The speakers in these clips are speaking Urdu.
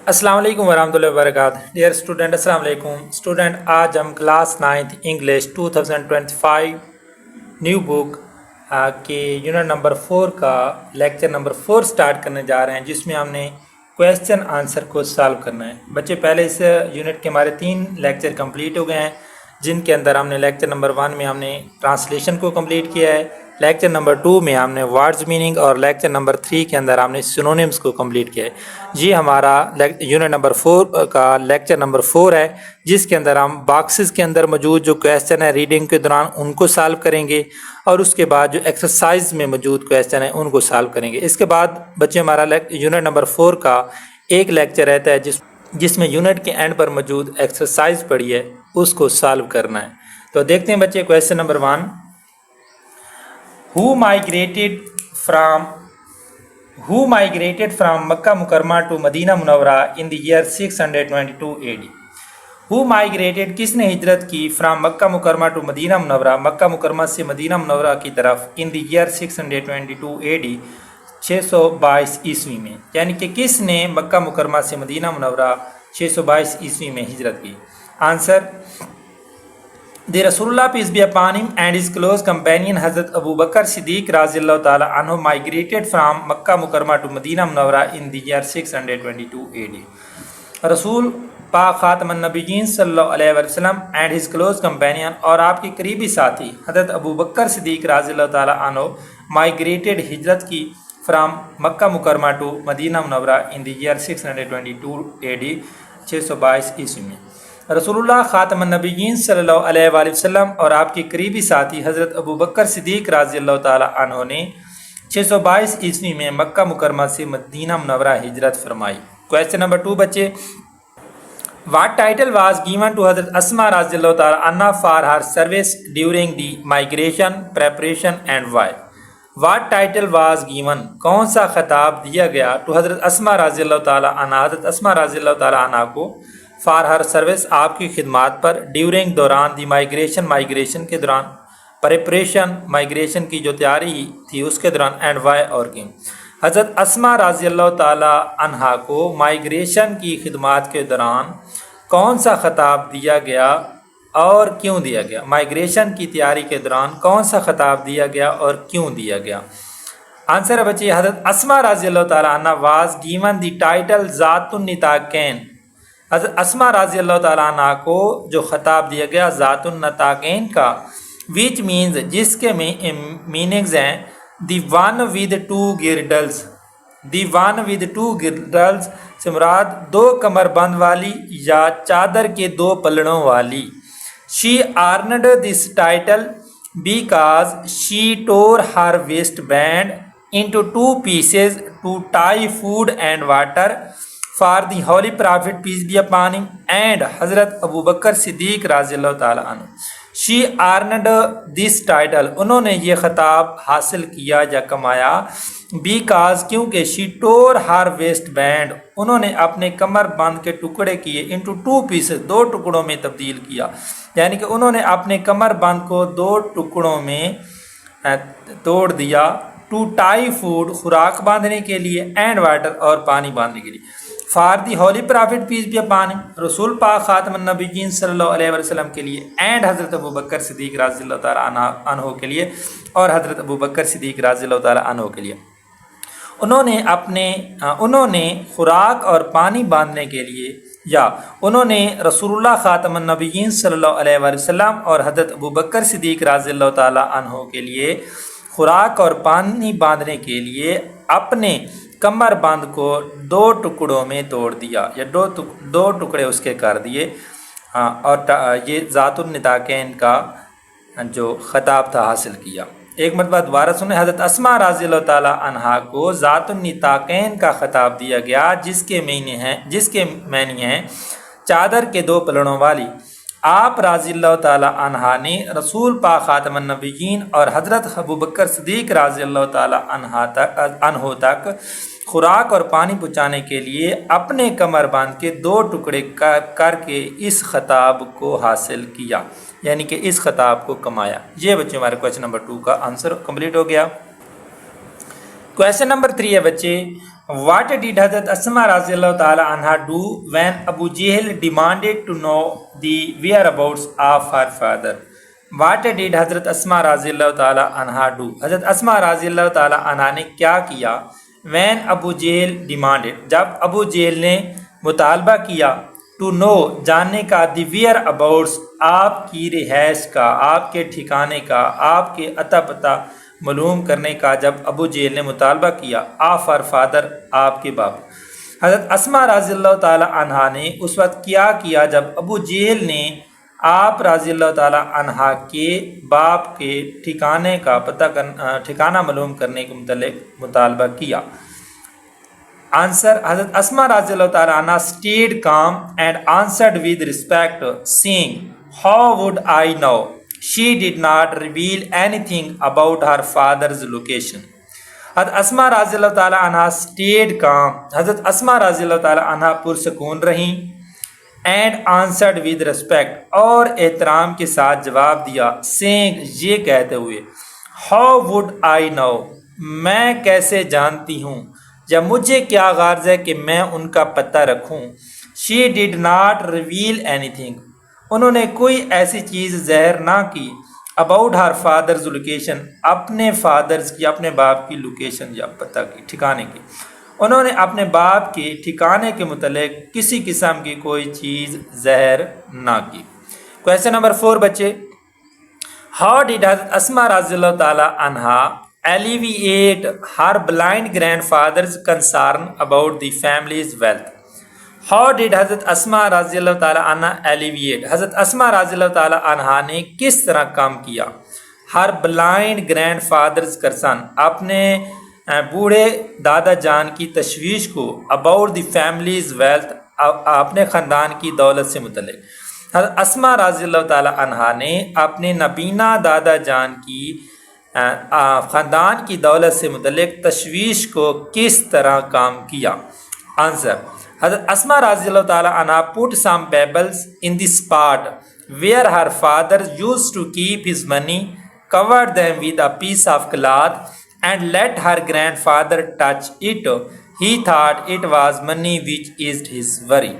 السلام علیکم ورحمۃ اللہ وبرکاتہ۔ ڈیئر اسٹوڈنٹ، السلام علیکم اسٹوڈنٹ۔ آج ہم کلاس 9 انگلش 2025 نیو بک کے یونٹ نمبر 4 کا لیکچر نمبر 4 سٹارٹ کرنے جا رہے ہیں، جس میں ہم نے کویسچن آنسر کو سالو کرنا ہے۔ بچے پہلے اس یونٹ کے ہمارے 3 لیکچر کمپلیٹ ہو گئے ہیں، جن کے اندر ہم نے لیکچر نمبر 1 میں ہم نے ٹرانسلیشن کو کمپلیٹ کیا ہے، لیکچر نمبر 2 میں ہم نے ورڈز میننگ، اور لیکچر نمبر 3 کے اندر ہم نے سینونیمز کو کمپلیٹ کیا ہے۔ جی ہمارا یونٹ نمبر 4 کا لیکچر نمبر 4 ہے، جس کے اندر ہم باکسز کے اندر موجود جو کویسچن ہے ریڈنگ کے دوران ان کو سالو کریں گے، اور اس کے بعد جو ایکسرسائز میں موجود کویسچن ہیں ان کو سالو کریں گے۔ اس کے بعد بچے ہمارا یونٹ نمبر 4 کا ایک لیکچر رہتا ہے جس میں یونٹ کے اینڈ پر موجود ایکسرسائز پڑھی ہے اس کو سالو کرنا ہے۔ تو دیکھتے ہیں بچے question number 1، Who migrated from Makkah Mukarramah to Medina Munawwara in the year 622 AD؟ Who migrated کس نے ہجرت کی from Makkah Mukarramah to Medina Munawwara، مکہ مکرمہ سے مدینہ منورہ کی طرف، in the year 622 AD 622 عیسوی میں، یعنی کہ کس نے مکہ مکرمہ سے مدینہ منورہ 622 عیسوی میں ہجرت کی؟ Answer, The Rasulullah peace be upon him and his close companion Hazrat Abu Bakr Siddiq رضی اللہ تعالی عنہ migrated from Makkah Mukarramah to Medina Munawwara in the year 622 AD۔ رسول پاک خاتم النبیین صلی اللہ علیہ وسلم and his close companion، اور آپ کے قریبی ساتھی حضرت ابو بکر صدیق رضی اللہ تعالی عنہ migrated ہجرت کی from مکہ مکرمہ to مدینہ منورہ in the year 622 AD 622 عیسوی میں۔ رسول اللہ خاتم النبیین صلی اللہ علیہ وآلہ وسلم اور آپ کے قریبی ساتھی حضرت ابو بکر صدیق رضی اللہ تعالی عنہ نے 622 عیسوی میں مکہ مکرمہ سے مدینہ منورہ ہجرت فرمائی۔ کویسچن نمبر 2 بچے، What title was given to حضرت اسما رضی اللہ تعالی عنہ for her service during the migration, preparation and why؟ What title was given، کون سا خطاب دیا گیا to حضرت اسما رضی اللہ تعالی عنہ، حضرت اسما رضی اللہ تعالی عنہ کو، فار ہر سروس آپ کی خدمات پر، ڈیورنگ دوران، دی مائگریشن مائگریشن کے دوران، پریپریشن مائگریشن کی جو تیاری تھی اس کے دوران، اینڈ وائی اور کیوں۔ حضرت اسما رضی اللہ تعالی عنہا کو مائگریشن کی خدمات کے دوران کون سا خطاب دیا گیا اور کیوں دیا گیا؟ مائگریشن کی تیاری کے دوران کون سا خطاب دیا گیا اور کیوں دیا گیا؟ آنسر ہے بچے، حضرت اسما رضی اللہ تعالی عنہ واز گیون دی ٹائٹل ذات النطاقین، حضرت اسما رضی اللہ تعالیٰ عنہ کو جو خطاب دیا گیا ذات النطاقین کا، وچ مینز جس کے میننگز ہیں the one with two girdles, the one with two girdles سے مراد 2 کمر بند والی یا چادر کے 2 پلڑوں والی۔ She earned this title because she tore her ویسٹ بینڈ انٹو 2 pieces to tie food and water for the holy prophet peace be upon him and حضرت ابو بکر صدیق رضی اللہ تعالیٰ عنہ۔ شی ارنڈ دس ٹائٹل، انہوں نے یہ خطاب حاصل کیا یا کمایا، بیکاز کیونکہ شی ٹور ہر ویسٹ بینڈ، انہوں نے اپنے کمر بند کے ٹکڑے کیے، انٹو 2 pieces 2 ٹکڑوں میں تبدیل کیا، یعنی کہ انہوں نے اپنے کمر بند کو 2 ٹکڑوں میں توڑ دیا، ٹو ٹائی فوڈ خوراک باندھنے کے لیے، اینڈ واٹر اور پانی باندھنے کے لیے، for the holy prophet peace be upon him, رسول پاک خاتم النبیین صلی اللہ علیہ وسلم کے لیے، اینڈ حضرت ابو بکر صدیق رضی اللہ تعالیٰ عنہ کے لیے، اور حضرت ابو بکر صدیق رضی اللہ تعالیٰ عنہ کے لیے، انہوں نے خوراک اور پانی باندھنے کے لیے، یا انہوں نے رسول اللہ خاتم النبیین صلی اللہ علیہ وسلم اور حضرت ابو بکر صدیق رضی اللہ تعالیٰ عنہ کے لیے خوراک اور پانی باندھنے کے لیے اپنے کمر بند کو 2 ٹکڑوں میں توڑ دیا، یا 2 ٹکڑے اس کے کر دیے، اور یہ ذات النطاقین کا جو خطاب تھا حاصل کیا۔ ایک مرتبہ دوبارہ سنیں، حضرت اسما رضی اللہ تعالیٰ عنہا کو ذات النطاقین کا خطاب دیا گیا، جس کے معنی ہیں چادر کے 2 پلڑوں والی۔ آپ رضی اللہ تعالیٰ عنہ نے رسول پاک خاتم النبیین اور حضرت ابو بکر صدیق رضی اللہ تعالیٰ عنہ تک خوراک اور پانی پہنچانے کے لیے اپنے کمر باندھ کے 2 ٹکڑے کر کے اس خطاب کو حاصل کیا، یعنی کہ اس خطاب کو کمایا۔ یہ بچے ہمارے کویسچن نمبر 2 کا آنسر کمپلیٹ ہو گیا۔ کویسچن نمبر 3 ہے بچے، What did Hazrat Asma radiallahu ta'ala anha do when Abu Jahl demanded to know the whereabouts of her father? What did Hazrat Asma radiallahu ta'ala anha do? Hazrat Asma radiallahu ta'ala anha نے کیا کیا when Abu Jahl demanded, جب ابو جہل نے مطالبہ کیا to know, جاننے کا the whereabouts, آپ کی رہائش کا، آپ کے ٹھکانے کا، آپ کے عطا پتہ معلوم کرنے کا جب ابو جہل نے مطالبہ کیا آف ہر فادر، آپ کے باپ. حضرت اسما رضی اللہ تعالی عنہا نے اس وقت کیا کیا جب ابو جہل نے آپ رضی اللہ تعالی عنہا کے باپ کے ٹھکانے کا ٹھکانہ معلوم کرنے کے متعلق مطالبہ کیا. آنسر: حضرت اسما رضی اللہ تعالی عنہ stayed calm and answered with respect, saying, "How would I know?" She did not reveal anything about her father's location. حضرت اسما رضی اللہ تعالی عنہ stayed calm. حضرت اسما رضی اللہ تعالی عنہ پرسکون رہیں. and answered with respect, اور احترام کے ساتھ جواب دیا. saying, یہ کہتے ہوئے, how would I know, میں کیسے جانتی ہوں یا مجھے کیا غرض ہے کہ میں ان کا پتہ رکھوں. she did not reveal anything, انہوں نے کوئی ایسی چیز ظاہر نہ کی. about her father's location, اپنے فادرز کی، اپنے باپ کی لوکیشن یا پتہ کی، ٹھکانے کی. انہوں نے اپنے باپ کے ٹھکانے کے متعلق کسی قسم کی کوئی چیز ظاہر نہ کی. کویسچن نمبر 4 بچے. how did Hazrat Asma رضی اللہ تعالی عنہا alleviate her blind grandfather's concern about the family's wealth? How did حضرت اسما رضی اللہ تعالی عنہ alleviate, حضرت اسما رضی اللہ تعالی عنہ نے کس طرح کام کیا her blind grandfather's concern, اپنے بوڑھے دادا جان کی تشویش کو about the family's wealth, اپنے خاندان کی دولت سے متعلق. حضرت اسما رضی اللہ تعالی عنہ نے اپنے نبینا دادا جان کی خاندان کی دولت سے متعلق تشویش کو کس طرح کام کیا. آنسر: حضرت اسما رضی اللہ تعالی عنہ put some pebbles in the spot where her father used to keep his money, covered them with a piece of cloth and let her grandfather touch it. He thought it was money which eased his worry.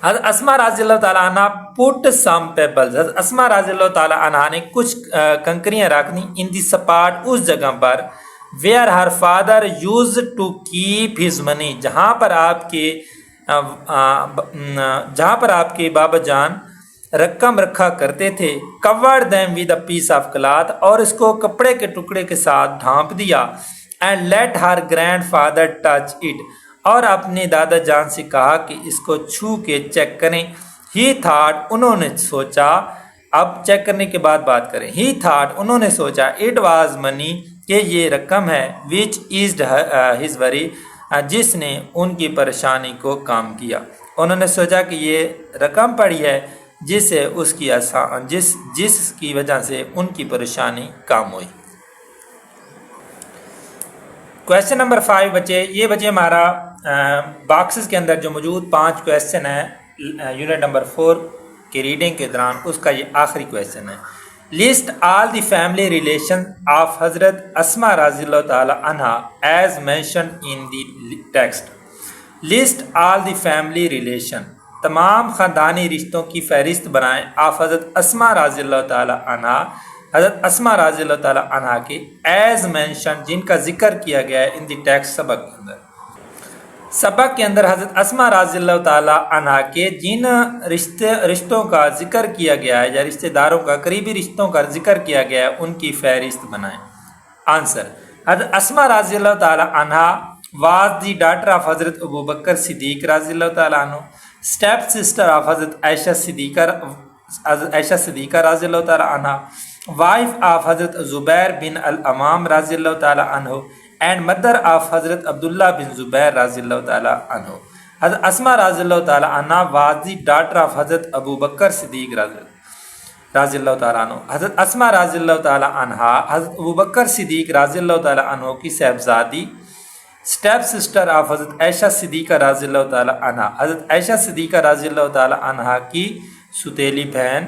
حضرت اسما رضی اللہ تعالیٰ عنہ put some pebbles, حضرت اسما رضی اللہ تعالیٰ عنہ نے کچھ کنکریاں رکھنی in the spot, اس جگہ پر where her father used to keep his money, جہاں پر آپ کے بابا جان رقم رکھا کرتے تھے. covered them with a piece of cloth, اور اس کو کپڑے کے ٹکڑے کے ساتھ ڈھانپ دیا. and let her grandfather touch it, اور اپنے دادا جان سے کہا کہ اس کو چھو کے چیک کریں. he thought, انہوں نے سوچا، اب چیک کرنے کے بعد بات کریں. he thought, انہوں نے سوچا, it was money, کہ یہ رقم ہے, which eased his worry, جس نے ان کی پریشانی کو کام کیا. انہوں نے سوچا کہ یہ رقم پڑی ہے جس سے اس کی جس کی وجہ سے ان کی پریشانی کام ہوئی. کویسچن نمبر 5 بچے. یہ بچے ہمارا باکسز کے اندر جو موجود 5 کویسچن ہیں یونٹ نمبر 4 کی ریڈنگ کے دوران، اس کا یہ آخری کویسچن ہے. List all the family relation of حضرت اسما رضی اللہ تعالی عنہ as mentioned in the text. List all the family relation, تمام خاندانی رشتوں کی فہرست بنائیں آف حضرت اسما رضی اللہ تعالی عنہ، حضرت اسما رضی اللہ تعالی عنہ کے ایز مینشن، جن کا ذکر کیا گیا ہے ان دی ٹیکسٹ سبق کے اندر. سبق کے اندر حضرت اسما رضی اللہ تعالی عنہ کے جن رشتوں کا ذکر کیا گیا ہے یا رشتہ داروں کا، قریبی رشتوں کا ذکر کیا گیا ہے، ان کی فہرست بنائیں. آنسر: حضرت اسما رضی اللہ تعالی عنہ was the daughter of حضرت ابو بکر صدیق رضی اللہ تعالی عنہ, step sister of حضرت عائشہ صدیقہ رضی اللہ تعالی عنہ, wife of حضرت زبیر بن العوام رضی اللہ تعالی عنہ, and mother of حضرت عبداللہ بن زبیر رضی اللہ تعالی عنہ. حضرت اسما رضی اللہ تعالی عنہ was the daughter of حضرت ابو بکر صدیق رضی اللہ تعالی عنہ. حضرت اسما رضی اللہ تعالی عنہ حضرت ابو بکر صدیق رضی اللہ تعالی عنہ کی صاحبزادی، اسٹیپ سسٹر آف حضرت عائشہ صدیقہ رضی اللہ تعالی عنہ، حضرت عائشہ صدیقہ رضی اللہ تعالی عنہ کی ستیلی بہن.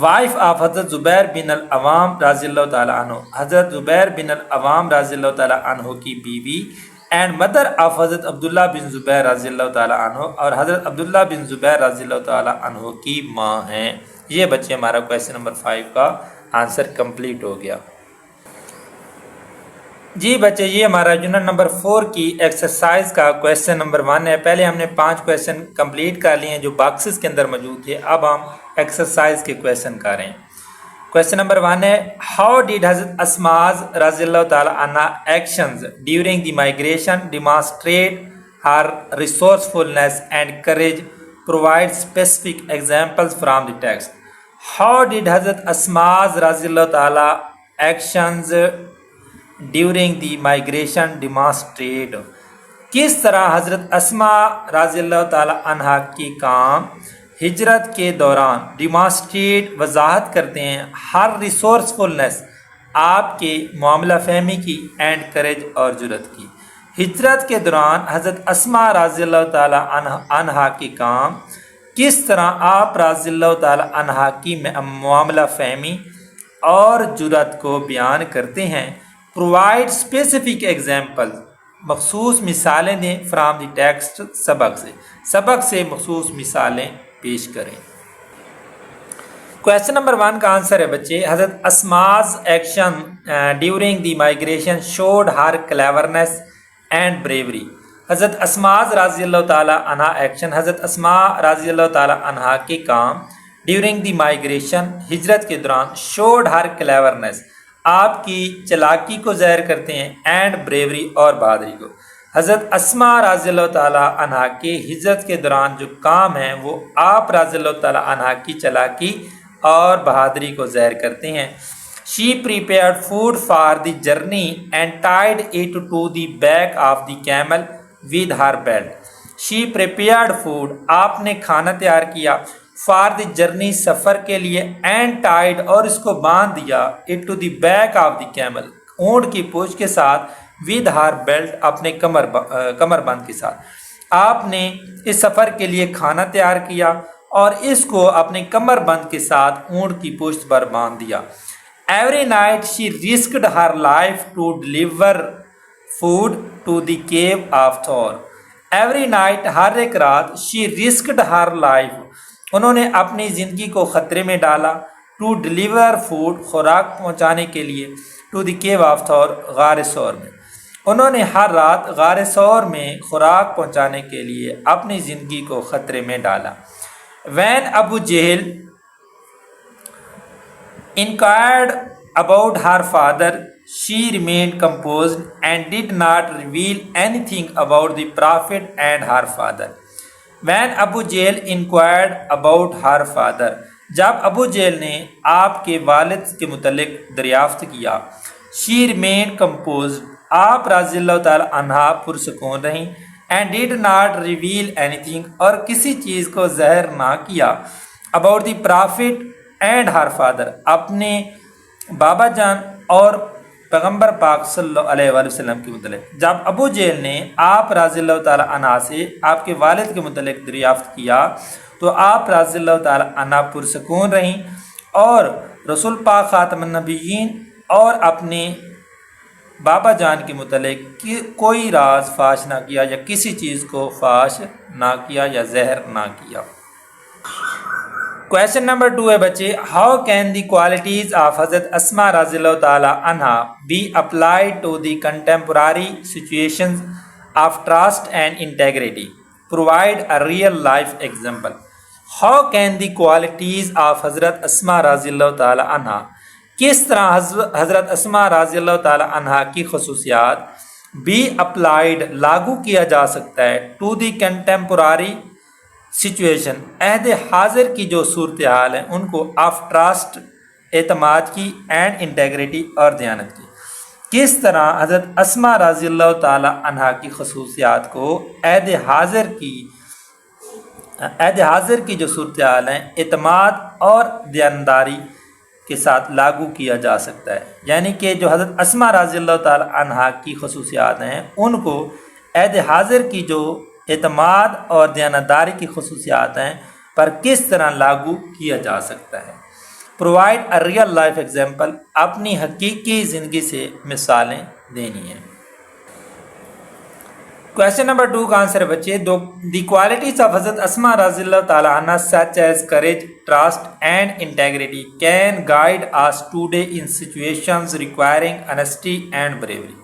وائف آف حضرت زبیر بن العوام رضی اللہ تعالیٰ عنہ، حضرت زبیر بن العوام رضی اللہ تعالیٰ عنہ کی بیوی، اینڈ مدر آف حضرت عبداللہ بن زبیر رضی اللہ تعالیٰ عنہ، اور حضرت عبداللہ بن زبیر رضی اللہ تعالیٰ عنہ کی ماں ہیں۔ یہ بچے ہمارا کویسچن نمبر 5 کا آنسر کمپلیٹ ہو گیا۔ جی بچے، یہ ہمارا یونٹ نمبر 4 کی ایکسرسائز کا کویسچن نمبر 1 ہے۔ پہلے ہم نے 5 کویسچن کمپلیٹ کر لیے ہیں جو باکسز کے اندر موجود تھے، اب ہم ایکسرسائز کے کویسچن کر رہے ہیں۔ کویسچن نمبر 1 ہے، ہاؤ ڈیڈ حضرت اسماء رضی اللہ تعالیٰ عنہ actions during the migration demonstrate Hare ریسورسفلنس and courage, provide specific examples from the text. How did حضرت اسماء رضی اللہ تعالیٰ actions during the migration demonstrate, کس طرح حضرت اسماء رضی اللہ تعالیٰ عنہ کی کام ہجرت کے دوران ڈیمانسٹریٹ وضاحت کرتے ہیں ہر ریسورسفلنس آپ کے معاملہ فہمی کی اینڈ کریج اور جرت کی۔ ہجرت کے دوران حضرت اسماء رضی اللہ تعالیٰ عنہ کی کام کس طرح آپ رضی اللہ تعالیٰ عنہ کی معاملہ فہمی اور جرت کو بیان کرتے ہیں۔ پرووائڈ اسپیسیفک ایگزامپل، مخصوص مثالیں دیں فرام دی ٹیکسٹ، سبق سے مخصوص مثالیں پیش کریں۔ کویسچن نمبر 1 کا آنسر ہے بچے، حضرت اسماء's action during the migration showed her cleverness and bravery. حضرت اسماء رضی اللہ تعالیٰ عنہ ایکشن، حضرت اسماء رضی اللہ تعالیٰ عنہ کے کام ڈیورنگ دی مائگریشن ہجرت کے دوران شوڈ ہر کلیورنس آپ کی چلاکی کو ظاہر کرتے ہیں، اینڈ بریوری اور بہادری کو۔ حضرت اسماء رضی اللہ تعالیٰ عنہ کے ہجرت کے دوران جو کام ہیں وہ آپ رضی اللہ تعالیٰ عنہ کی چلاکی اور بہادری کو ظاہر کرتے ہیں۔ She prepared food for the journey and tied it to the back of the camel with her belt. She prepared food, آپ نے کھانا تیار کیا، فار دی جرنی، سفر کے لیے، اینڈ ٹائڈ، اور اس کو باندھ دیا، it to the back of the camel, اونٹ کی پوچھ کے ساتھ، ود ہر بیلٹ، اپنے کمر بند کے ساتھ۔ آپ نے اس سفر کے لیے کھانا تیار کیا اور اس کو اپنے کمر بند کے ساتھ اونٹ کی پشت پر باندھ دیا۔ Every night she risked her life to deliver food to the cave of Thawr. Every night, ہر ایک رات، شی رسکڈ ہر لائف، انہوں نے اپنی زندگی کو خطرے میں ڈالا، ٹو ڈلیور فوڈ، خوراک پہنچانے کے لیے، ٹو دی کیو آف تھور، غار ثور میں، انہوں نے ہر رات غار ثور میں خوراک پہنچانے کے لیے اپنی زندگی کو خطرے میں ڈالا۔ When Abu Jahl inquired about her father, she remained composed and did not reveal anything about the Prophet and her father. When Abu Jahl inquired about her father, جب ابو جہل نے آپ کے والد کے متعلق دریافت کیا، she remained composed، آپ رضی اللہ تعالیٰ عنہ پرسکون رہیں، and did not reveal anything، اور کسی چیز کو ظاہر نہ کیا، about the Prophet and her father, اپنے بابا جان اور پیغمبر پاک صلی اللہ علیہ وآلہ وسلم کے متعلق۔ جب ابو جہل نے آپ رضی اللہ تعالیٰ عنہ سے آپ کے والد کے متعلق دریافت کیا تو آپ رضی اللہ تعالیٰ عنہ پرسکون رہیں اور رسول پاک خاتم النبیین اور اپنے بابا جان کے متعلق کوئی راز فاش نہ کیا یا کسی چیز کو فاش نہ کیا یا زہر نہ کیا۔ کویشچن نمبر 2 ہے بچے، how can the qualities of حضرت اسماء رضی اللہ تعالیٰ عنہ be applied to the contemporary situations of trust and integrity, provide a real life example. How can the qualities of حضرت اسماء رضی اللہ تعالیٰ عنہ، کس طرح حضرت اسماء رضی اللہ تعالیٰ عنہ کی خصوصیات بی اپلائڈ لاگو کیا جا سکتا ہے ٹو دی کنٹمپراری سچویشن، عہد حاضر کی جو صورتحال ہیں ان کو، آف ٹرسٹ، اعتماد کی، اینڈ انٹیگریٹی، اور دیانت کی، کس طرح حضرت اسماء رضی اللہ تعالیٰ عنہ کی خصوصیات کو عہد حاضر کی جو صورتحال ہیں اعتماد اور دیانتداری کے ساتھ لاگو کیا جا سکتا ہے۔ یعنی کہ جو حضرت اسماء رضی اللہ تعالیٰ عنہ کی خصوصیات ہیں ان کو عہد حاضر کی جو اعتماد اور دیانتداری کی خصوصیات ہیں پر کس طرح لاگو کیا جا سکتا ہے۔ Provide a real life example, اپنی حقیقی زندگی سے مثالیں دینی ہیں۔ کویشچن نمبر 2 کا آنسر ہے بچے، دی کوالٹیز آف حضرت اسما رضی اللہ تعالیٰ عنہ such as courage, trust and integrity can guide us today in situations requiring honesty and bravery.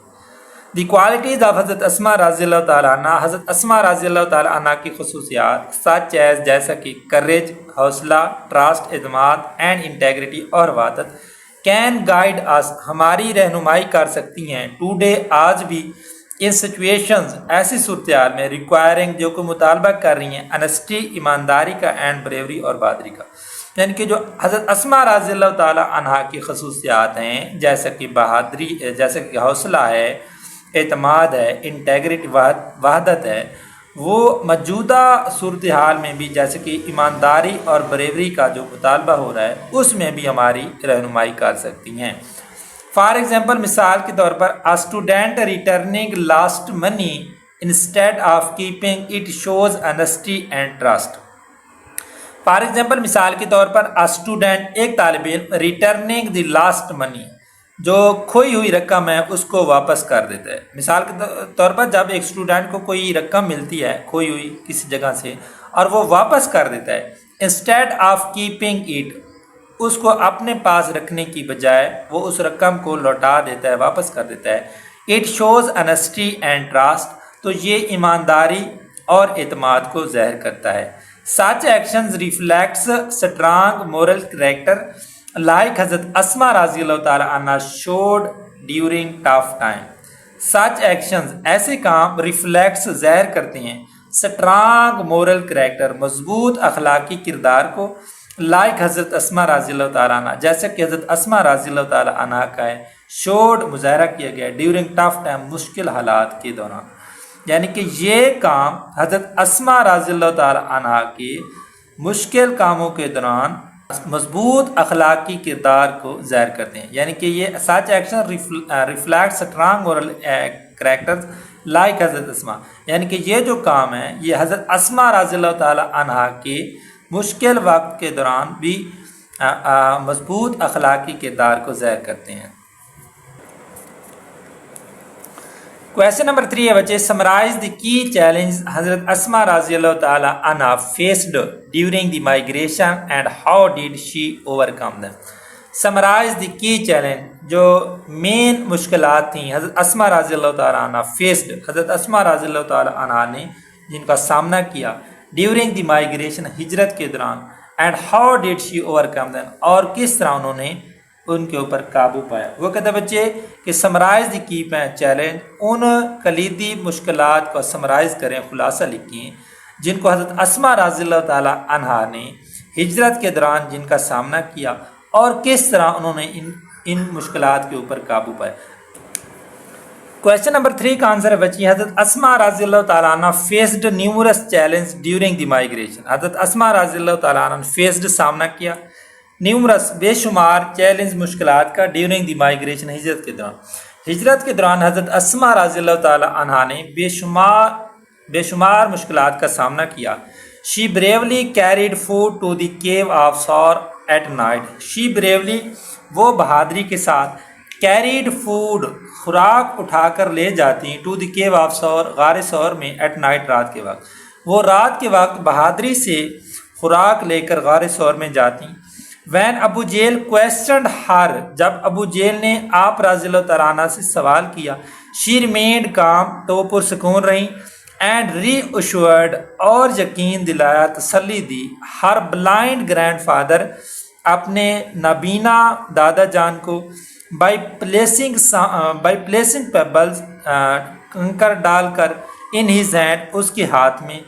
The qualities of حضرت اسما رضی اللہ تعالیٰ عنہ، حضرت اسما رضی اللہ تعالیٰ عنہ کی خصوصیات سچ ایز جیسا کہ کریج حوصلہ، ٹرسٹ اعتماد، اینڈ انٹیگریٹی اور وحدت، کین گائیڈ آس ہماری رہنمائی کر سکتی ہیں، ٹوڈے آج بھی، ان سچویشنز ایسی صورتحال میں، ریکوائرنگ جو کہ مطالبہ کر رہی ہیں، انسٹی ایمانداری کا، اینڈ بریوری اور بہادری کا، یعنی کہ جو حضرت اسما رضی اللہ تعالیٰ عنہ کی خصوصیات ہیں جیسا کہ بہادری، جیسا کہ حوصلہ ہے، اعتماد ہے، انٹیگریٹی وحدت ہے، وہ موجودہ صورتحال میں بھی جیسے کہ ایمانداری اور بریوری کا جو مطالبہ ہو رہا ہے اس میں بھی ہماری رہنمائی کر سکتی ہیں۔ فار ایگزامپل، مثال کے طور پر student returning lost money instead of keeping it shows honesty and trust. For example, مثال کے طور پر اسٹوڈنٹ ایک طالب علم ریٹرننگ دی لاسٹ منی، جو کھوئی ہوئی رقم ہے اس کو واپس کر دیتا ہے۔ مثال کے طور پر جب ایک اسٹوڈنٹ کو کوئی رقم ملتی ہے کھوئی ہوئی کسی جگہ سے اور وہ واپس کر دیتا ہے، انسٹیڈ آف کیپنگ اٹ، اس کو اپنے پاس رکھنے کی بجائے وہ اس رقم کو لوٹا دیتا ہے، واپس کر دیتا ہے۔ It shows honesty and trust, تو یہ ایمانداری اور اعتماد کو ظاہر کرتا ہے۔ Such actions reflects strong moral character like حضرت اسما رضی اللہ تعالیٰ عنہ showed during tough time. Such actions ایسے کام ریفلیکٹس ظاہر کرتے ہیں اسٹرانگ مورل کریکٹر مضبوط اخلاقی کردار کو، لائک حضرت اسما رضی اللہ تعالیٰ عنہ جیسا کہ حضرت اسما رضی اللہ تعالیٰ عنہ کا ہے، شوڈ مظاہرہ کیا گیا ڈیورنگ ٹف ٹائم مشکل حالات کے دوران، یعنی کہ یہ کام حضرت اسما رضی اللہ تعالیٰ عنہ کے مشکل کاموں کے دوران مضبوط اخلاقی کردار کو ظاہر کرتے ہیں، یعنی کہ یہ such action reflect strong moral characters like حضرت اسما، یعنی کہ یہ جو کام ہے یہ حضرت اسما رضی اللہ تعالیٰ عنہ کے مشکل وقت کے دوران بھی مضبوط اخلاقی کردار کو ظاہر کرتے ہیں۔ کویشچن نمبر 3 ہے بچے، سمرائز دی کی چیلنج حضرت اسما رضی اللہ تعالیٰ عنہ faced during the migration and how did she overcome them. Summarise the key challenge, جو مین مشکلات تھیں حضرت اسما رضی اللہ تعالیٰ عنہ فیسڈ، حضرت اسما رضی اللہ تعالیٰ عنہ نے جن کا سامنا کیا ڈیورنگ دی مائگریشن ہجرت کے دوران، and how did she overcome them, اور کس طرح انہوں نے ان کے اوپر قابو پایا۔ وہ کہتے ہیں بچے کہ سمرائز دی کی چیلنج، ان کلیدی مشکلات کو سمرائز کریں، خلاصہ لکھیں جن کو حضرت اسما رضی اللہ تعالیٰ عنہ نے ہجرت کے دوران جن کا سامنا کیا اور کس طرح انہوں نے ان مشکلات کے اوپر قابو پایا۔ کویشچن نمبر 3 کا آنسر ہے بچی، حضرت اسما رضی اللہ تعالیٰ عنہ faced numerous challenge during the migration. حضرت اسما رضی اللہ تعالیٰ عنہ فیسڈ سامنا کیا نیورس بے شمار چیلنج مشکلات کا ڈیورنگ دی مائگریشن ہجرت کے دوران۔ ہجرت کے دوران حضرت اسما رضی اللہ تعالیٰ عنہ نے بے شمار مشکلات کا سامنا کیا۔ She bravely carried food to the cave of Thawr at night. She bravely, وہ بہادری کے ساتھ، کیریڈ فوڈ، خوراک اٹھا کر لے جاتی ہیں، ٹو دی کیو آف سور، غار سور میں، ایٹ نائٹ، رات کے وقت، وہ رات کے وقت بہادری سے خوراک لے کر غار سور میں جاتی ہیں۔ وین ابو جیل کویسچنڈ ہر، جب ابو جیل نے آپ رضی اللہ تعالیٰ عنہ سے سوال کیا، شی ریمینڈ کام، تو وہ پرسکون رہیں، اینڈ ری ایشورڈ، اور یقین دلایا، تسلی دی، ہر بلائنڈ گرینڈ فادر، اپنے نابینا دادا جان کو، بائی پلیسنگ پیبلز، کنکر ڈال کر، ان ہیز ہینڈ، اس کے ہاتھ میں،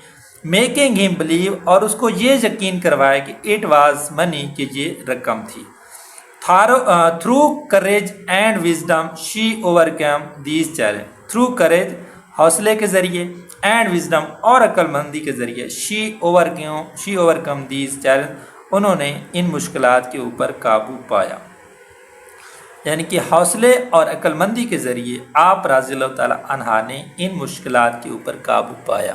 میکنگ ہم بلیو، اور اس کو یہ یقین کروایا کہ اٹ واز منی، کہ یہ رقم تھی۔ Through courage and wisdom she over come these challenge. Through courage, حوصلے کے ذریعے، اینڈ وزڈم، اور عقل مندی کے ذریعے، شی اوور کم دیز چیلنج، انہوں نے ان مشکلات کے اوپر قابو پایا، یعنی کہ حوصلے اور عقل مندی کے ذریعے آپ رضی اللہ تعالیٰ عنہ نے ان مشکلات کے اوپر قابو پایا۔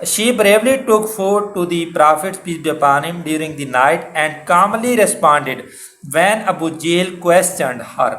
She bravely took food to the Prophet peace be upon him during the night and calmly responded when Abu Jahl questioned her.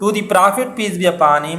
to the Prophet peace be upon him,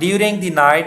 during the night,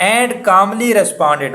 and calmly responded,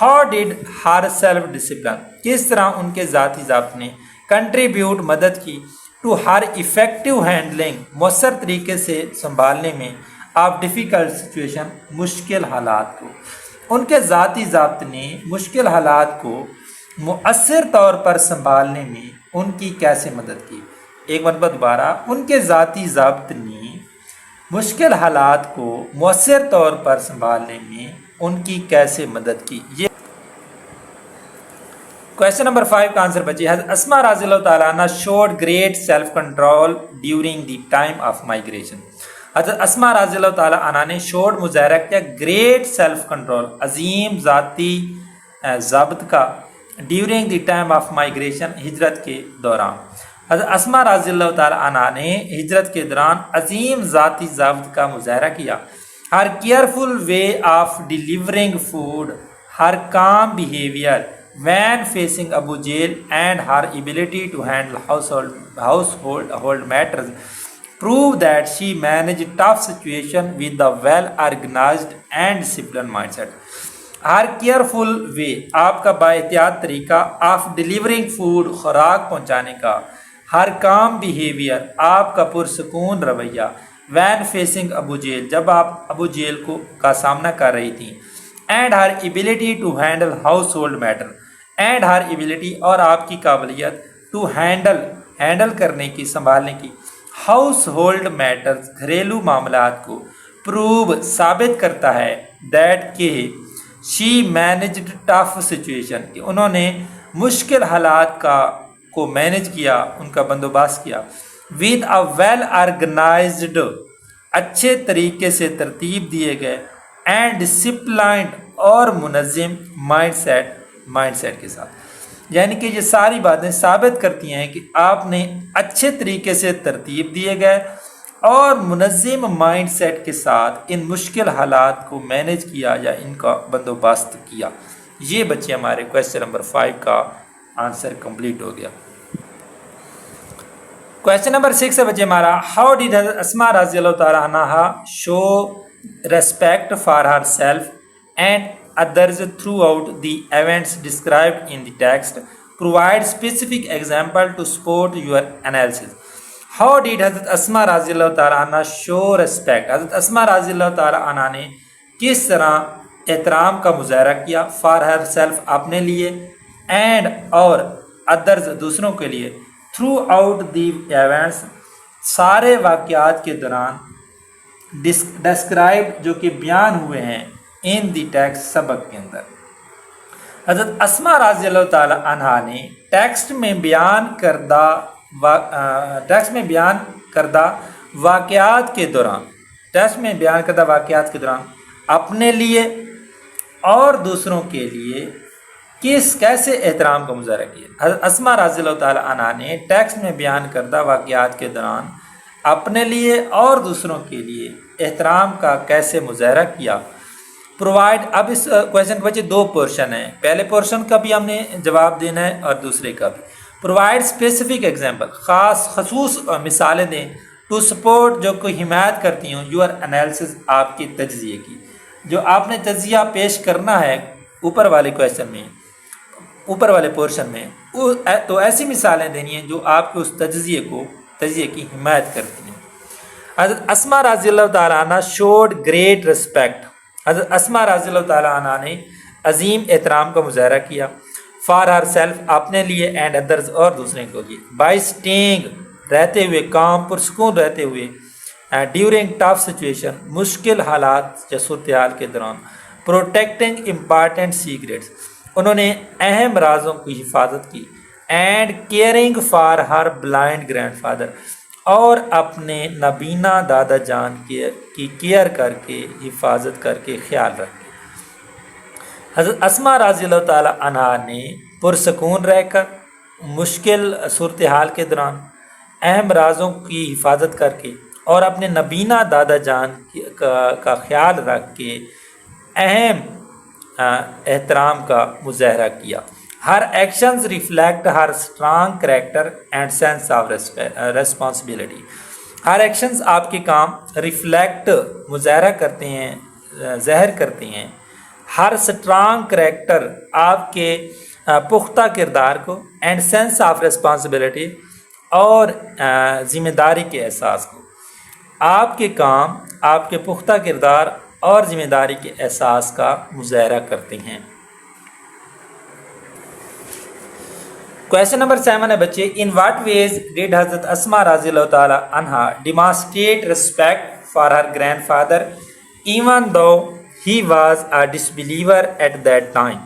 how did her self discipline, کس طرح ان کے ذاتی ضابط نے کنٹریبیوٹ مدد کی ٹو ہر افیکٹو ہینڈلنگ، مؤثر طریقے سے سنبھالنے میں آف ڈیفیکلٹ سچویشن، مشکل حالات کو، ان کے ذاتی ضابط نے مشکل حالات کو مؤثر طور پر سنبھالنے میں ان کی کیسے مدد کی۔ ایک مرتبہ دوبارہ، ان کے ذاتی ضابط نے مشکل حالات کو مؤثر طور پر سنبھالنے میں ان کی کیسے مدد کی۔ یہ کویشچن نمبر 5 کا آنسر بچے، حضرت اسما رضی اللہ تعالیٰ عنہ showed great self control during the time of migration. حضرت اسما رضی اللہ تعالیٰ عنہ نے شوڈ مظاہرہ کیا گریٹ سیلف کنٹرول، عظیم ذاتی ضابط کا، during the time of migration, ہجرت کے دوران۔ حضرت اسما رضی اللہ تعالیٰ عنہ نے ہجرت کے دوران عظیم ذاتی ضابط کا مظاہرہ کیا۔ Her careful way of delivering food, her calm behaviour when facing Abu Jahl and her ability to handle household matters prove that she managed tough situation with a well organized and disciplined mindset. Her careful way, آپ کا بااحتیاط طریقہ، آف ڈیلیورنگ فوڈ، خوراک پہنچانے کا، ہر کام بیہیویئر، آپ کا پرسکون رویہ، وین فیسنگ ابو جیل، جب آپ ابو جیل کا سامنا کر رہی تھیں، and her ability to handle household matter, and her ability, اور آپ کی قابلیت، ٹو ہینڈل کرنے کی، سنبھالنے کی، ہاؤس ہولڈ میٹرز، گھریلو معاملات کو، پروو، ثابت کرتا ہے، دیٹ کہ شی مینجڈ ٹف سچویشن، کہ انہوں نے مشکل حالات کو مینج کیا، ان کا بندوبست کیا، ود اے ویل آرگنائزڈ، اچھے طریقے سے ترتیب دیے گئے، اینڈ ڈسپلائنڈ، اور منظم مائنڈ سیٹ کے ساتھ۔ یعنی کہ یہ ساری باتیں ثابت کرتی ہیں کہ آپ نے اچھے طریقے سے ترتیب دیے گئے اور منظم مائنڈ سیٹ کے ساتھ ان مشکل حالات کو مینج کیا یا ان کا بندوبست کیا۔ یہ بچے ہمارے کویشچن نمبر 5 کا آنسر کمپلیٹ ہو گیا۔ کویشچن نمبر 6 ہے بچے ہمارا، ہاؤ ڈیڈ حضرت اسما رضی اللہ تعالیٰ عنہ show respect for her self and others throughout the events described in the text, provide specific example to support your analysis. How did حضرت اسما رضی اللہ تعالیٰ عنہ show respect، حضرت اسما رضی اللہ تعالیٰ عنہ نے کس طرح احترام کا مظاہرہ کیا، for herself، اپنے لیے، and اور others، دوسروں کے لیے، throughout the events، سارے واقعات کے دوران، described، جو کہ بیان ہوئے ہیں، ان دی ٹیکسٹ، سبق کے اندر۔ حضرت اسما رضی اللہ تعالیٰ عنہ نے ٹیکسٹ میں بیان کردہ واقعات کے دوران، اپنے لیے اور دوسروں کے لیے کیسے احترام کا مظاہرہ کیا۔ حضرت اسما رضی اللہ تعالیٰ عنہ نے ٹیکسٹ میں بیان کردہ واقعات کے دوران اپنے لیے اور دوسروں کے لیے احترام کا کیسے مظاہرہ کیا۔ پرووائڈ، اب اس کویشچن کے بچے 2 پورشن ہیں، پہلے پورشن کا بھی ہم نے جواب دینا ہے اور دوسرے کا بھی۔ پرووائڈ اسپیسیفک ایگزامپل، خصوص مثالیں دیں، ٹو سپورٹ، جو کوئی حمایت کرتی ہوں، یور انالیسس، آپ کی تجزیے کی، جو آپ نے تجزیہ پیش کرنا ہے اوپر والے کویشچن میں، اوپر والے پورشن میں، تو ایسی مثالیں دینی ہیں جو آپ کے اس تجزیے کی حمایت کرتی ہیں۔ حضرت اسما رضی اللہ تعالیٰ عنہ شوڈ گریٹ ریسپیکٹ، حضرت اسما رضی اللہ تعالیٰ عنہ نے عظیم احترام کا مظاہرہ کیا، فار ہر سیلف، اپنے لیے، اینڈ ادرز، اور دوسرے کے لیے، بائی اسٹیئنگ، رہتے ہوئے، کام پرسکون رہتے ہوئے، ڈیورنگ ٹف سچویشن، مشکل حالات یا صورتحال کے دوران، پروٹیکٹنگ امپارٹنٹ سیکریٹس، انہوں نے اہم رازوں کی حفاظت کی، and caring for her blind grandfather, اور اپنے نابینا دادا جان کی کیئر کر کے، حفاظت کر کے، خیال رکھ کے۔ حضرت اسما رضی اللہ تعالیٰ عنہ نے پرسکون رہ کر، مشکل صورتحال کے دوران، اہم رازوں کی حفاظت کر کے، اور اپنے نابینا دادا جان کا خیال رکھ کے اہم احترام کا مظاہرہ کیا۔ Her actions reflect her strong character and sense of responsibility, her actions, آپ کے کام، ریفلیکٹ، مظاہرہ کرتے ہیں، ظاہر کرتے ہیں، ہر اسٹرانگ کریکٹر آپ کے پختہ کردار کو، اینڈ سینس آف ریسپانسبلٹی اور ذمہ داری کے احساس کو. آپ کے کام آپ کے پختہ کردار اور ذمہ داری کے احساس کا مظاہرہ کرتے ہیں. کویشچن نمبر 7 ہے بچے، ان واٹ ویز ڈیڈ حضرت اسما رضی اللہ تعالیٰ عنہ demonstrate respect for her grandfather even though he was a ڈسبلیور at that time?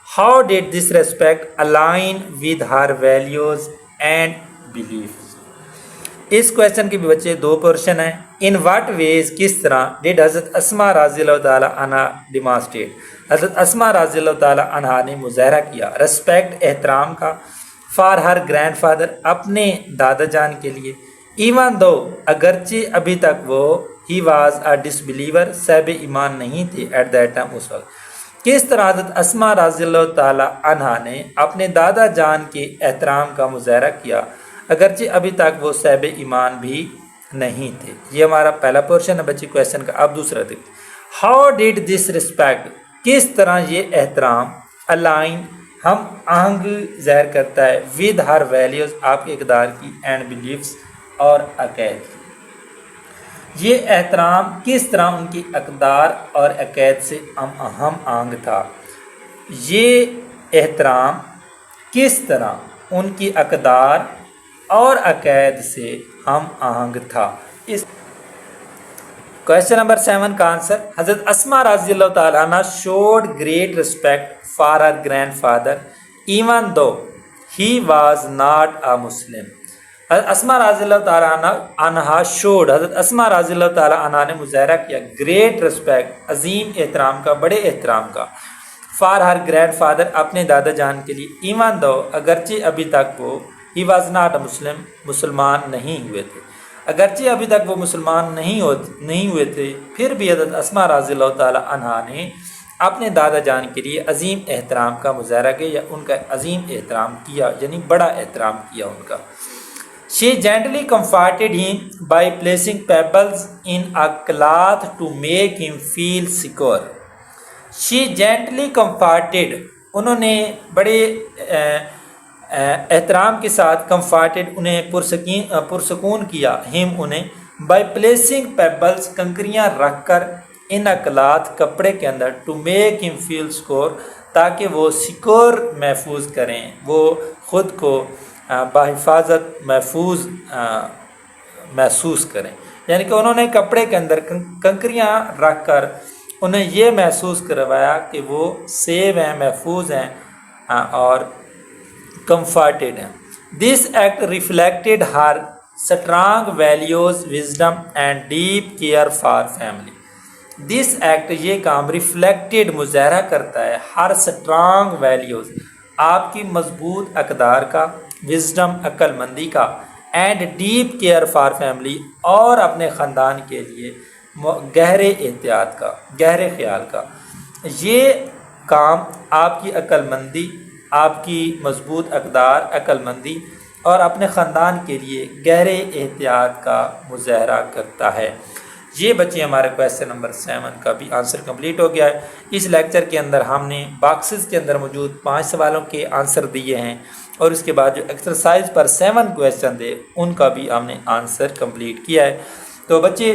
How did this respect align with her values and beliefs? Us question کے بھی بچے 2 پورشن ہیں. ان واٹ ویز کس طرح ڈیڈ حضرت اسما رضی اللہ تعالیٰ عنہ ڈیمانسٹریٹ حضرت اسما رضی اللہ تعالیٰ عنہ نے مظاہرہ کیا ریسپیکٹ احترام کا فار ہر گرینڈ فادر اپنے دادا جان کے لیے ایون دو اگرچہ ابھی تک وہ ہی واز اے ڈسبلیور صاحب ایمان نہیں تھے ایٹ دیٹ ٹائم اس وقت. کس طرح حضرت اسما رضی اللہ تعالیٰ عنہ نے اپنے دادا جان کے احترام کا مظاہرہ کیا اگرچہ ابھی تک وہ صاحب ایمان بھی نہیں تھے. یہ ہمارا پہلا پورشن ہے بچے کویشچن کا. اب دوسرا دیکھیں، ہاؤ ڈیڈ دس ریسپیکٹ کس طرح یہ احترام الائن ہم آہنگ ظاہر کرتا ہے ود ہر ویلیوز آپ کے اقدار کی اینڈ بلیفس اور عقائد کی. یہ احترام کس طرح ان کی اقدار اور عقائد سے ہم آہنگ تھا. یہ احترام کس طرح ان کی اقدار اور عقائد سے ہم آہنگ تھا. اس کویشچن نمبر 7 کا آنسر، حضرت اسما رضی اللہ تعالیٰ عنہ showed great respect for her grandfather even though he was not a Muslim. حضرت اسما رضی اللہ تعالیٰ عنہ شوڈ حضرت اسما رضی اللہ تعالیٰ عنہ نے مظاہرہ کیا گریٹ رسپیکٹ عظیم احترام کا، بڑے احترام کا، فار ہر گرینڈ فادر اپنے دادا جان کے لیے ایون دو اگرچہ ابھی تک وہ ہی واز ناٹ اے مسلم مسلمان نہیں ہوئے تھے. اگرچہ ابھی تک وہ مسلمان نہیں ہوئے تھے پھر بھی حضرت اسما رضی اللہ تعالیٰ عنہ نے اپنے دادا جان کے لیے عظیم احترام کا مظاہرہ کیا یا ان کا عظیم احترام کیا، یعنی بڑا احترام کیا ان کا. She gently comforted him by placing pebbles in a cloth to make him feel secure. She gently comforted انہوں نے بڑے احترام کے ساتھ comforted انہیں پرسکون کیا him انہیں by placing pebbles کنکریاں رکھ کر in a cloth کپڑے کے اندر to make him feel secure تاکہ وہ سیکور محفوظ کریں، وہ خود کو بحفاظت محفوظ محسوس کریں. یعنی کہ انہوں نے کپڑے کے اندر کنکریاں رکھ کر انہیں یہ محسوس کروایا کہ وہ سیف ہیں، محفوظ ہیں اور کمفرٹیڈ ہیں. This act reflected Hare strong values wisdom and deep care for family. This act یہ کام ریفلیکٹڈ مظاہرہ کرتا ہے ہر اسٹرانگ ویلیوز آپ کی مضبوط اقدار کا، وزڈم عقل مندی کا، and deep care for family اور اپنے خاندان کے لیے گہرے احتیاط کا، گہرے خیال کا. یہ کام آپ کی عقل مندی، آپ کی مضبوط اقدار، عقل مندی اور اپنے خاندان کے لیے گہرے احتیاط کا مظاہرہ کرتا ہے. یہ بچے ہمارے کویشچن نمبر 7 کا بھی آنسر کمپلیٹ ہو گیا ہے. اس لیکچر کے اندر ہم نے باکسز کے اندر موجود 5 سوالوں کے آنسر دیے ہیں اور اس کے بعد جو ایکسرسائز پر 7 کویشچن تھے ان کا بھی ہم نے آنسر کمپلیٹ کیا ہے. تو بچے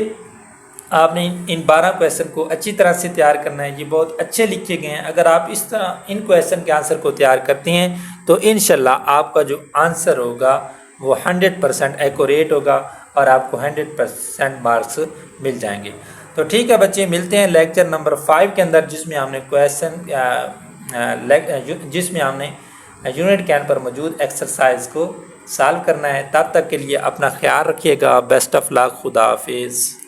آپ نے ان 12 کویشچن کو اچھی طرح سے تیار کرنا ہے. یہ بہت اچھے لکھے گئے ہیں. اگر آپ اس طرح ان کویشچن کے آنسر کو تیار کرتے ہیں تو انشاءاللہ آپ کا جو آنسر ہوگا وہ 100% ایکوریٹ ہوگا اور آپ کو 100% مارکس مل جائیں گے. تو ٹھیک ہے بچے، ملتے ہیں لیکچر نمبر 5 کے اندر جس میں ہم نے جس میں ہم نے یونٹ کین پر موجود ایکسرسائز کو سالو کرنا ہے. تب تک کے لیے اپنا خیال رکھیے گا. بیسٹ آف لک. خدا حافظ.